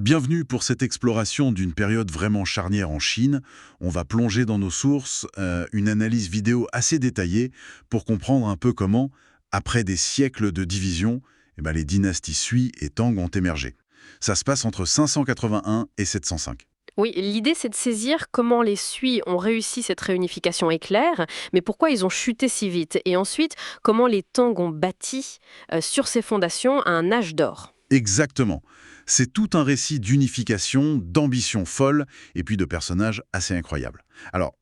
Bienvenue pour cette exploration d'une période vraiment charnière en Chine. On va plonger dans nos sources, une analyse vidéo assez détaillée pour comprendre un peu comment, après des siècles de division, les dynasties Sui et Tang ont émergé. Ça se passe entre 581 et 705. Oui, l'idée c'est de saisir comment les Sui ont réussi cette réunification éclair, mais pourquoi ils ont chuté si vite, et ensuite comment les Tang ont bâti sur ces fondations un âge d'or. Exactement. C'est tout un récit d'unification, d'ambition folle et puis de personnages assez incroyables. Alors,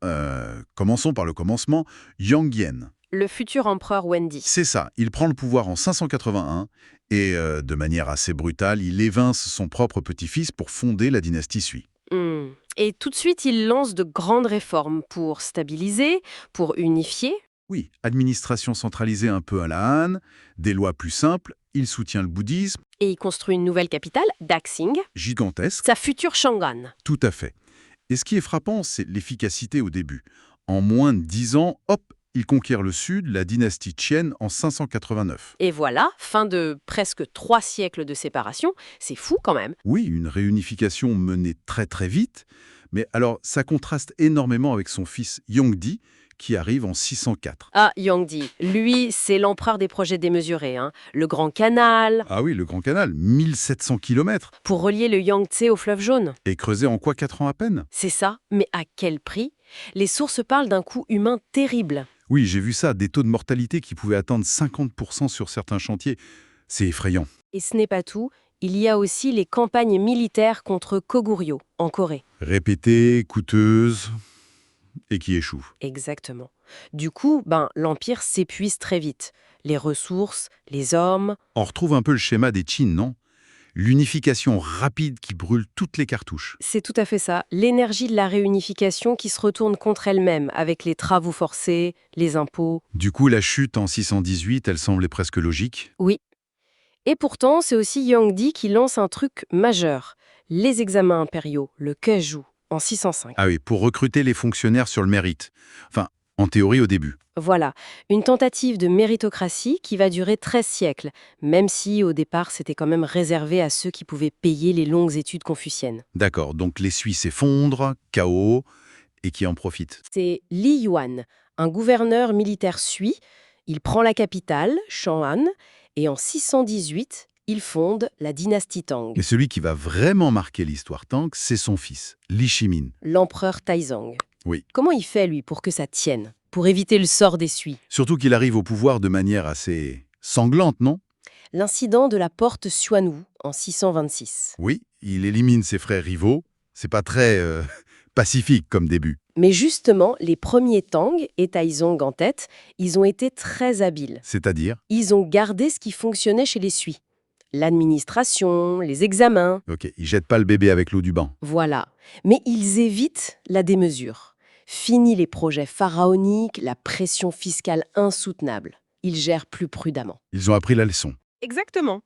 commençons par le commencement. Yang Yan. Le futur empereur Wendy. C'est ça, il prend le pouvoir en 581 et, de manière assez brutale, il évince son propre petit-fils pour fonder la dynastie Sui. Hmm. Et tout de suite, il lance de grandes réformes pour stabiliser, pour unifier. Oui, administration centralisée un peu à la Han, des lois plus simples, il soutient le bouddhisme, Et il construit une nouvelle capitale, Daxing, gigantesque, sa future Chang'an. tout à fait. Et ce qui est frappant, c'est l'efficacité au début. En moins de 10 ans, hop, il conquiert le sud, la dynastie Qian en 589. Et voilà, fin de presque 3 siècles de séparation, c'est fou quand même. Oui, une réunification menée très très vite, mais alors ça contraste énormément avec son fils Yongdi, qui arrive en 604. Ah, Yangdi, lui, c'est l'empereur des projets démesurés, hein. Le Grand Canal, Ah oui, le Grand Canal, 1700 kilomètres, pour relier le Yangtze au fleuve Jaune. et creusé en quoi 4 ans à peine? C'est ça, mais à quel prix? Les sources parlent d'un coût humain terrible. Oui, j'ai vu ça, des taux de mortalité qui pouvaient atteindre 50% sur certains chantiers. C'est effrayant. Et ce n'est pas tout, il y a aussi les campagnes militaires contre Koguryo, en Corée. Répétées, coûteuses, et qui échouent. Exactement. Du coup, l'Empire s'épuise très vite. Les ressources, les hommes. On retrouve un peu le schéma des Qin, non? L'unification rapide qui brûle toutes les cartouches. C'est tout à fait ça. L'énergie de la réunification qui se retourne contre elle-même, avec les travaux forcés, les impôts. Du coup, la chute en 618, elle semblait presque logique. Oui. Et pourtant, c'est aussi Yangdi qui lance un truc majeur. Les examens impériaux, le Keju, en 605. Ah oui, pour recruter les fonctionnaires sur le mérite. Enfin, en théorie au début. Voilà, une tentative de méritocratie qui va durer 13 siècles, même si au départ c'était quand même réservé à ceux qui pouvaient payer les longues études confuciennes. D'accord, donc les Suisses s'effondrent, chaos, et qui en profitent. C'est Li Yuan, un gouverneur militaire sui. Il prend la capitale, Chang'an, et en 618, il fonde la dynastie Tang, Mais celui qui va vraiment marquer l'histoire Tang, c'est son fils, Li Shimin. l'empereur Taizong. Oui. Comment il fait, lui, pour que ça tienne? Pour éviter le sort des Sui? Surtout qu'il arrive au pouvoir de manière assez sanglante, non? L'incident de la porte Xuanwu en 626. Oui, il élimine ses frères rivaux. C'est pas très pacifique comme début. Mais justement, les premiers Tang, et Taizong en tête, ils ont été très habiles. C'est-à-dire, Ils ont gardé ce qui fonctionnait chez les Sui. L'administration, les examens, ok, il jette pas le bébé avec l'eau du bain. voilà. Mais ils évitent la démesure. Fini les projets pharaoniques, la pression fiscale insoutenable. Ils gèrent plus prudemment. Ils ont appris la leçon. Exactement.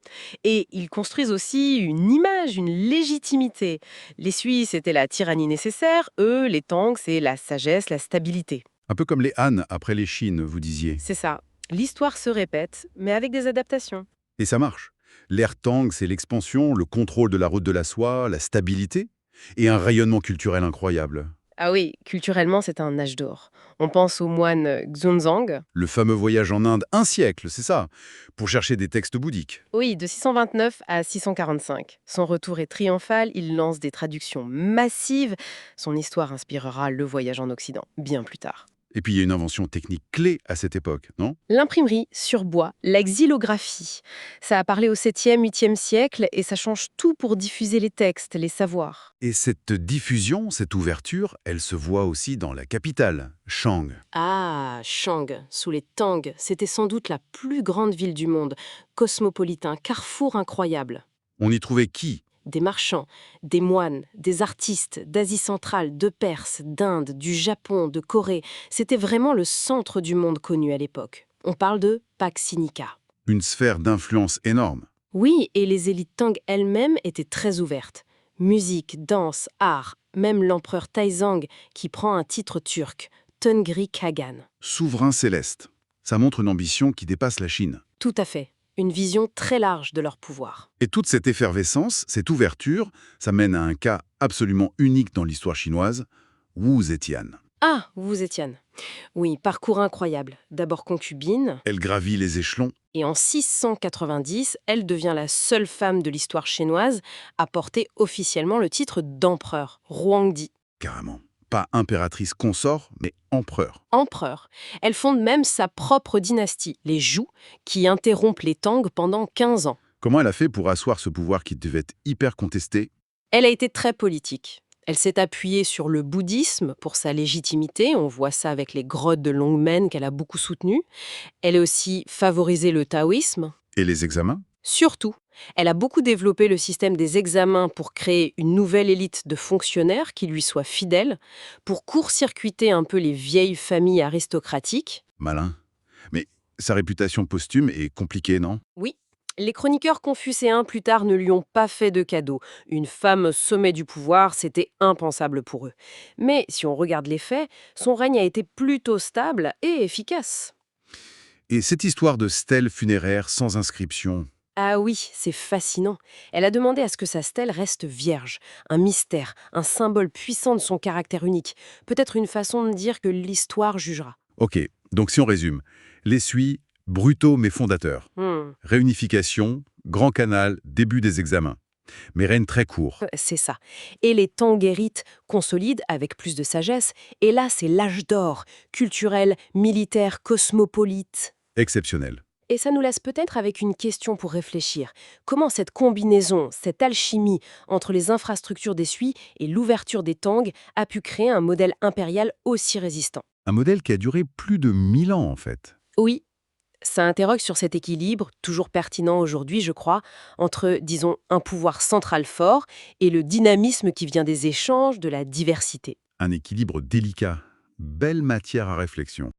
Et ils construisent aussi une image, une légitimité. Les Suisses, c'était la tyrannie nécessaire. Eux, les Tang, c'est la sagesse, la stabilité. Un peu comme les Han après les Chines, vous disiez. C'est ça. L'histoire se répète, mais avec des adaptations. Et ça marche. L'ère Tang, c'est l'expansion, le contrôle de la route de la soie, la stabilité, et un rayonnement culturel incroyable. Ah oui, culturellement, c'est un âge d'or. On pense au moine Xuanzang. Le fameux voyage en Inde, un siècle, c'est ça, pour chercher des textes bouddhiques. Oui, de 629 à 645. Son retour est triomphal, il lance des traductions massives. Son histoire inspirera le voyage en Occident, bien plus tard. Et puis il y a une invention technique clé à cette époque, non? L'imprimerie sur bois, la xylographie. Ça a parlé au 7e, 8e siècle et ça change tout pour diffuser les textes, les savoirs. Et cette diffusion, cette ouverture, elle se voit aussi dans la capitale, Shang. Ah, Shang, sous les Tang, c'était sans doute la plus grande ville du monde, cosmopolitain, carrefour incroyable. On y trouvait qui? Des marchands, des moines, des artistes d'Asie centrale, de Perse, d'Inde, du Japon, de Corée. C'était vraiment le centre du monde connu à l'époque. On parle de Pax Sinica. Une sphère d'influence énorme. Oui, et les élites Tang elles-mêmes étaient très ouvertes. Musique, danse, art, même l'empereur Taizong qui prend un titre turc, Tengri Khagan. Souverain céleste. Ça montre une ambition qui dépasse la Chine. Tout à fait. une vision très large de leur pouvoir. Et toute cette effervescence, cette ouverture, ça mène à un cas absolument unique dans l'histoire chinoise, Wu Zetian. Ah, vous Étienne. Oui, parcours incroyable. D'abord concubine, Elle gravit les échelons, et en 690, elle devient la seule femme de l'histoire chinoise à porter officiellement le titre d'empereur, Huangdi. carrément. Pas impératrice consort, mais empereur. Empereur. Elle fonde même sa propre dynastie, les Zhou, qui interrompent les Tang pendant 15 ans. Comment elle a fait pour asseoir ce pouvoir qui devait être hyper contesté? Elle a été très politique. Elle s'est appuyée sur le bouddhisme pour sa légitimité, on voit ça avec les grottes de Longmen qu'elle a beaucoup soutenues. Elle a aussi favorisé le taoïsme. Et les examens? Surtout, elle a beaucoup développé le système des examens pour créer une nouvelle élite de fonctionnaires qui lui soient fidèles, pour court-circuiter un peu les vieilles familles aristocratiques. Malin. Mais sa réputation posthume est compliquée, non? Oui, les chroniqueurs confucéens plus tard ne lui ont pas fait de cadeau. Une femme au sommet du pouvoir, c'était impensable pour eux. Mais si on regarde les faits, son règne a été plutôt stable et efficace. Et cette histoire de stèle funéraire sans inscription, Ah oui, c'est fascinant. Elle a demandé à ce que sa stèle reste vierge, un mystère, un symbole puissant de son caractère unique, peut-être une façon de dire que l'histoire jugera. ok, donc si on résume, l'essuie, brutaux mais fondateurs. Réunification, grand canal, début des examens. Mais règne très court. C'est ça. Et les Tanguérites consolident avec plus de sagesse, et là c'est l'âge d'or, culturel, militaire, cosmopolite. Exceptionnel. Et ça nous laisse peut-être avec une question pour réfléchir. Comment cette combinaison, cette alchimie entre les infrastructures des Sui et l'ouverture des Tang a pu créer un modèle impérial aussi résistant? Un modèle qui a duré plus de 1000 ans en fait. Oui, ça interroge sur cet équilibre, toujours pertinent aujourd'hui, je crois, entre, disons, un pouvoir central fort et le dynamisme qui vient des échanges, de la diversité. Un équilibre délicat. Belle matière à réflexion.